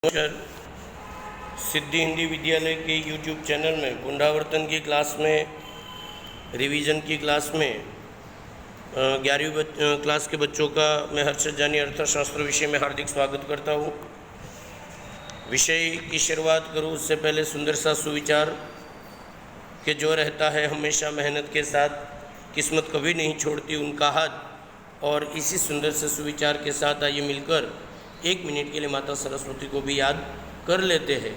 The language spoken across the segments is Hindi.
नमस्कार। सिद्धि हिंदी विद्यालय के YouTube चैनल में पुनरावर्तन की क्लास में, रिवीजन की क्लास में 11वीं क्लास के बच्चों का मैं हर्षद जानी अर्थशास्त्र विषय में हार्दिक स्वागत करता हूँ। विषय की शुरुआत करूँ उससे पहले सुंदर सा सुविचार कि जो रहता है हमेशा मेहनत के साथ, किस्मत कभी नहीं छोड़ती उनका हाथ। और इसी सुंदर से सुविचार के साथ आइए मिलकर 1 मिनट के लिए माता सरस्वती को भी याद कर लेते हैं।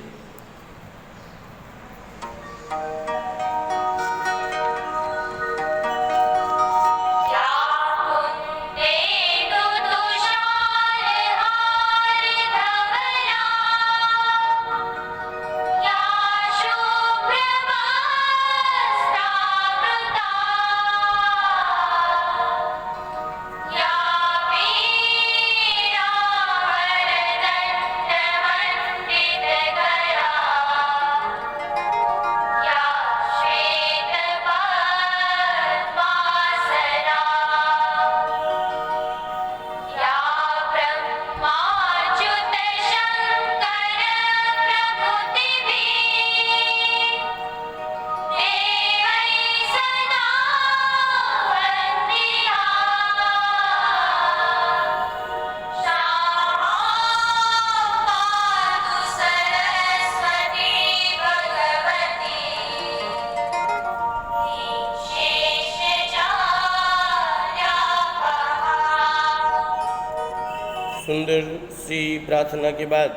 सुंदर सी प्रार्थना के बाद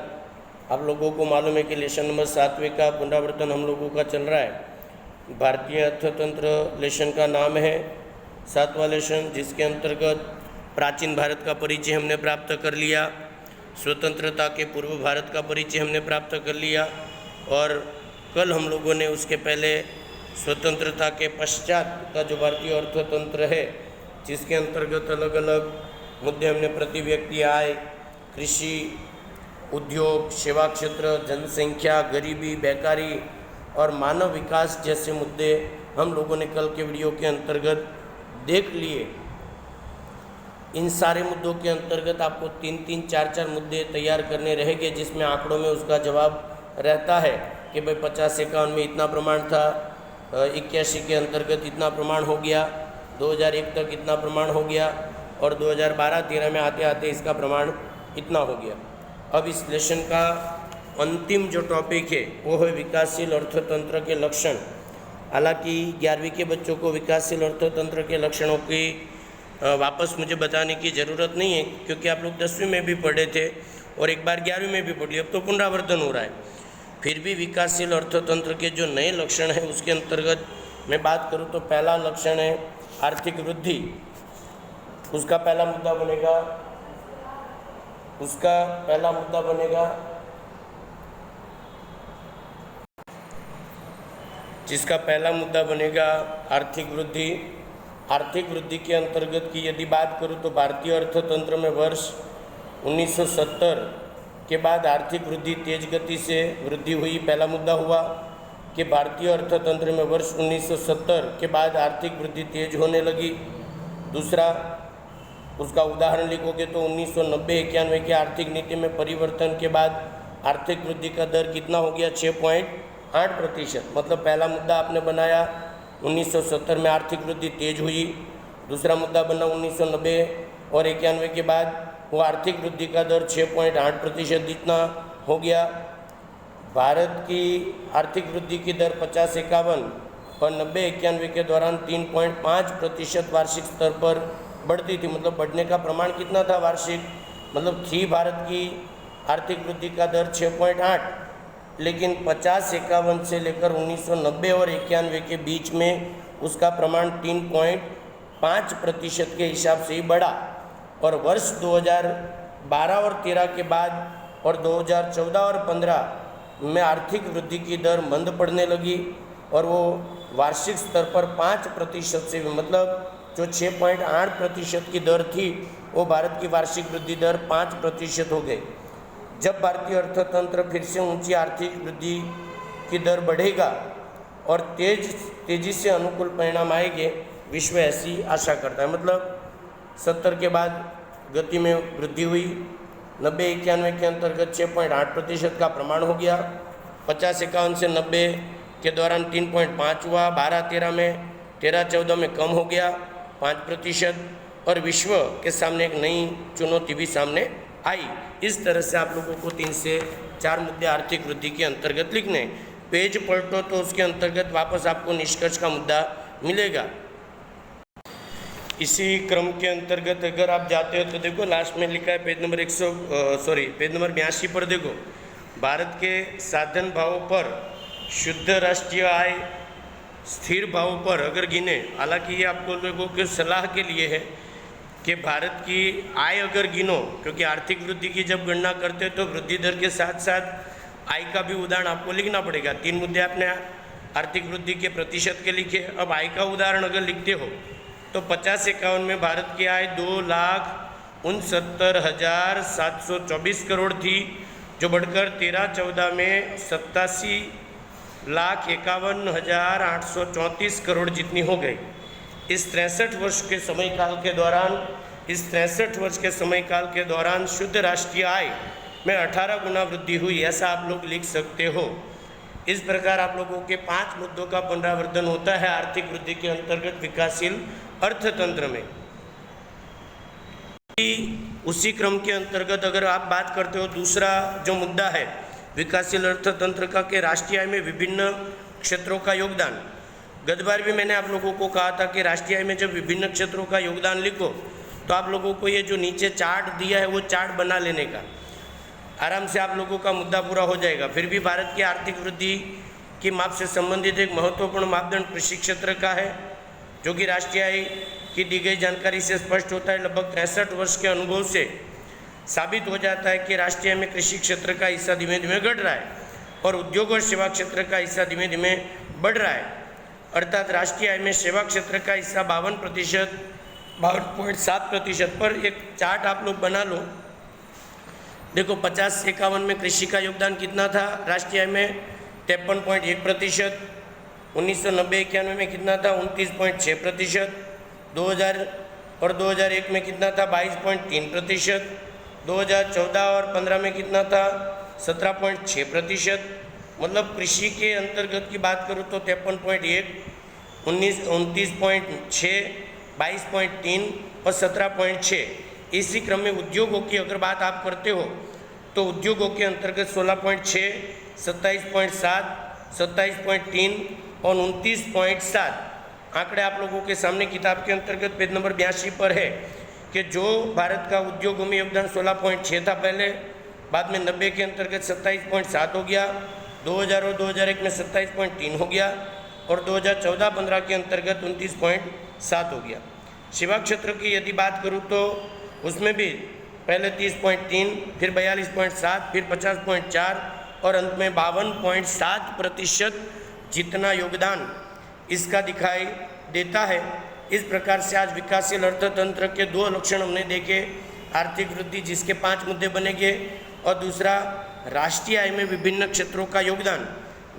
आप लोगों को मालूम है कि लेसन नंबर 7वें का पुनरावर्तन हम लोगों का चल रहा है। भारतीय अर्थतंत्र लेसन का नाम है 7वां लेसन, जिसके अंतर्गत प्राचीन भारत का परिचय हमने प्राप्त कर लिया, स्वतंत्रता के पूर्व भारत का परिचय हमने प्राप्त कर लिया, और कल हम लोगों ने उसके पहले स्वतंत्रता के पश्चात का जो भारतीय अर्थतंत्र है, जिसके अंतर्गत अलग अलग मुद्दे हमने प्रति व्यक्ति आय, कृषि, उद्योग, सेवा क्षेत्र, जनसंख्या, गरीबी, बेकारी और मानव विकास जैसे मुद्दे हम लोगों ने कल के वीडियो के अंतर्गत देख लिए। इन सारे मुद्दों के अंतर्गत आपको 3-3, 4-4 मुद्दे तैयार करने रहेंगे, जिसमें आंकड़ों में उसका जवाब रहता है कि भाई 50-51 में इतना प्रमाण था, 81 के अंतर्गत इतना प्रमाण हो गया, 2001 तक इतना प्रमाण हो गया, और 2012-13 में आते आते इसका प्रमाण इतना हो गया। अब इस लेसन का अंतिम जो टॉपिक है वो है विकासशील अर्थतंत्र के लक्षण। हालांकि 11वीं के बच्चों को विकासशील अर्थतंत्र के लक्षणों की वापस मुझे बताने की ज़रूरत नहीं है, क्योंकि आप लोग 10वीं में भी पढ़े थे और एक बार 11वीं में भी पढ़ लिया, अब तो पुनरावर्तन हो रहा है। फिर भी विकासशील अर्थतंत्र के जो नए लक्षण हैं उसके अंतर्गत मैं बात करूँ तो पहला लक्षण है आर्थिक वृद्धि। उसका पहला मुद्दा बनेगा जिसका पहला मुद्दा बनेगा आर्थिक वृद्धि। आर्थिक वृद्धि के अंतर्गत की यदि बात करूं तो भारतीय अर्थतंत्र में वर्ष 1970 के बाद आर्थिक वृद्धि तेज गति से वृद्धि हुई, पहला मुद्दा हुआ कि भारतीय अर्थतंत्र में वर्ष 1970 के बाद आर्थिक वृद्धि तेज होने लगी। दूसरा, उसका उदाहरण लिखोगे तो 1990-91 की आर्थिक नीति में परिवर्तन के बाद आर्थिक वृद्धि का दर कितना हो गया? 6.8%। मतलब पहला मुद्दा आपने बनाया 1970 में आर्थिक वृद्धि तेज हुई, दूसरा मुद्दा बना 1990 और 91 के बाद वो आर्थिक वृद्धि का दर 6.8% जितना हो गया। भारत की आर्थिक वृद्धि की दर 50-51 और 90-91 के दौरान 3.5% वार्षिक स्तर पर बढ़ती थी। मतलब बढ़ने का प्रमाण कितना था वार्षिक? मतलब थी भारत की आर्थिक वृद्धि का दर 6.8, लेकिन 50-51 से लेकर 1990 और 91 के बीच में उसका प्रमाण 3.5% के हिसाब से ही बढ़ा। और वर्ष 2012 और 13 के बाद और 2014 और 15 में आर्थिक वृद्धि की दर मंद पड़ने लगी और वो वार्षिक स्तर पर 5% से, मतलब जो 6.8% की दर थी वो भारत की वार्षिक वृद्धि दर 5% हो गई। जब भारतीय अर्थतंत्र फिर से ऊंची आर्थिक वृद्धि की दर बढ़ेगा और तेजी से अनुकूल परिणाम आएंगे, विश्व ऐसी आशा करता है। मतलब 70 के बाद गति में वृद्धि हुई, 90-91 के अंतर्गत 6.8% का प्रमाण हो गया। 50-51 से 90 के दौरान 3.5 हुआ। 12-13 में 13-14 में कम हो गया 5%। और विश्व के सामने एक नई चुनौती भी सामने आई। इस तरह से आप लोगों को 3 से 4 मुद्दे आर्थिक वृद्धि के अंतर्गत लिखने। पेज पलटो तो उसके अंतर्गत वापस आपको निष्कर्ष का मुद्दा मिलेगा। इसी क्रम के अंतर्गत अगर आप जाते हो तो देखो लास्ट में लिखा है पेज नंबर 82 पर देखो, भारत के साधन भावों पर शुद्ध राष्ट्रीय आय स्थिर भावों पर अगर गिने, हालांकि ये आप लोगों के सलाह के लिए है कि भारत की आय अगर गिनो, क्योंकि आर्थिक वृद्धि की जब गणना करते हैं तो वृद्धि दर के साथ साथ आय का भी उदाहरण आपको लिखना पड़ेगा। 3 मुद्दे आपने आर्थिक वृद्धि के प्रतिशत के लिखे। अब आय का उदाहरण अगर लिखते हो तो 50-51 में भारत की आय 2,69,724 करोड़ थी, जो बढ़कर 13-14 में 87,51,834 करोड़ जितनी हो गई। इस 63 वर्ष के समय काल के दौरान शुद्ध राष्ट्रीय आय में 18 गुना वृद्धि हुई, ऐसा आप लोग लिख सकते हो। इस प्रकार आप लोगों के 5 मुद्दों का पुनरावर्तन होता है आर्थिक वृद्धि के अंतर्गत विकासशील अर्थतंत्र में। उसी क्रम के अंतर्गत अगर आप बात करते हो, दूसरा जो मुद्दा है विकासशील अर्थतंत्र का के राष्ट्रीय आय में विभिन्न क्षेत्रों का योगदान। गत बार भी मैंने आप लोगों को कहा था कि राष्ट्रीय आय में जब विभिन्न क्षेत्रों का योगदान लिखो तो आप लोगों को ये जो नीचे चार्ट दिया है वो चार्ट बना लेने का, आराम से आप लोगों का मुद्दा पूरा हो जाएगा। फिर भी भारत की आर्थिक वृद्धि की माप से संबंधित एक महत्वपूर्ण मापदंड कृषि क्षेत्र का है, जो कि राष्ट्रीय आय की दी गई जानकारी से स्पष्ट होता है। लगभग 63 वर्ष के अनुभव से साबित हो जाता है कि राष्ट्रीय आय में कृषि क्षेत्र का हिस्सा धीमे धीमे घट रहा है और उद्योग और सेवा क्षेत्र का हिस्सा धीमे धीमे बढ़ रहा है। अर्थात राष्ट्रीय आय में सेवा क्षेत्र का हिस्सा 52.7% पर एक चार्ट आप लोग बना लो। देखो 50-51 में कृषि का योगदान कितना था राष्ट्रीय आय में? 53.1%। 1990-91 में कितना था? 29.6%। 2000 और 2001 में कितना था? 22.3%। 2014 और 15 में कितना था? 17.6%। मतलब कृषि के अंतर्गत की बात करूँ तो 53.1, 29.6, 22.3 और 17.6। इसी क्रम में उद्योगों की अगर बात आप करते हो तो उद्योगों के अंतर्गत 16.6, 27.7, 27.3 और 29.7 आंकड़े आप लोगों के सामने किताब के अंतर्गत पेज नंबर 82 पर है कि जो भारत का उद्योगों में योगदान 16.6 था पहले, बाद में 90 के अंतर्गत 27.7 हो गया, 2000 और 2001 में 27.3 हो गया और 2014-15 के अंतर्गत 29.7 हो गया। सेवा क्षेत्र की यदि बात करूं तो उसमें भी पहले 30.3, फिर 42.7, फिर 50.4 और अंत में 52.7% जितना योगदान इसका दिखाई देता है। इस प्रकार से आज विकासशील अर्थतंत्र के 2 लक्षण हमने देखे, आर्थिक वृद्धि जिसके 5 मुद्दे बनेंगे और दूसरा राष्ट्रीय आय में विभिन्न क्षेत्रों का योगदान,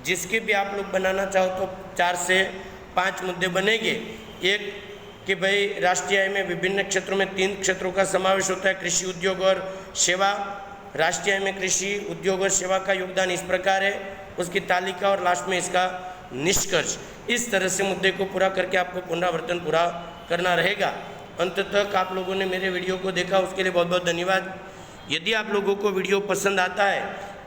जिसके भी आप लोग बनाना चाहो तो 4 से 5 मुद्दे बनेंगे। एक कि भाई राष्ट्रीय आय में विभिन्न क्षेत्रों में 3 क्षेत्रों का समावेश होता है, कृषि, उद्योग और सेवा। राष्ट्रीय आय में कृषि, उद्योग और सेवा का योगदान इस प्रकार है, उसकी तालिका और लास्ट में इसका निष्कर्ष। इस तरह से मुद्दे को पूरा करके आपको पुनरावर्तन पूरा करना रहेगा। अंत तक आप लोगों ने मेरे वीडियो को देखा, उसके लिए बहुत बहुत धन्यवाद। यदि आप लोगों को वीडियो पसंद आता है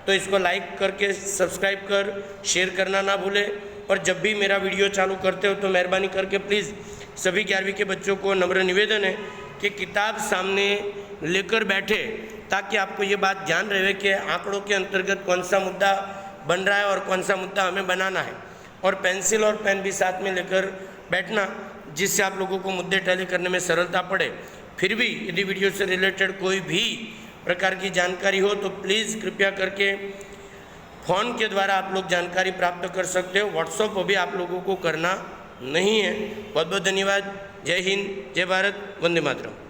तो इसको लाइक करके सब्सक्राइब कर शेयर करना ना भूलें। और जब भी मेरा वीडियो चालू करते हो तो मेहरबानी करके प्लीज़ सभी 11वीं के बच्चों को नम्र निवेदन है कि किताब सामने लेकर बैठे, ताकि आपको ये बात ध्यान रहे कि आंकड़ों के अंतर्गत कौन सा मुद्दा बन रहा है और कौन सा मुद्दा हमें बनाना है। और पेंसिल और पेन भी साथ में लेकर बैठना, जिससे आप लोगों को मुद्दे टैली करने में सरलता पड़े। फिर भी यदि वीडियो से रिलेटेड कोई भी प्रकार की जानकारी हो तो प्लीज़ कृपया करके फ़ोन के द्वारा आप लोग जानकारी प्राप्त कर सकते हो। व्हाट्सएप भी आप लोगों को करना नहीं है। बहुत बहुत धन्यवाद। जय हिंद, जय भारत, वंदे मातरम।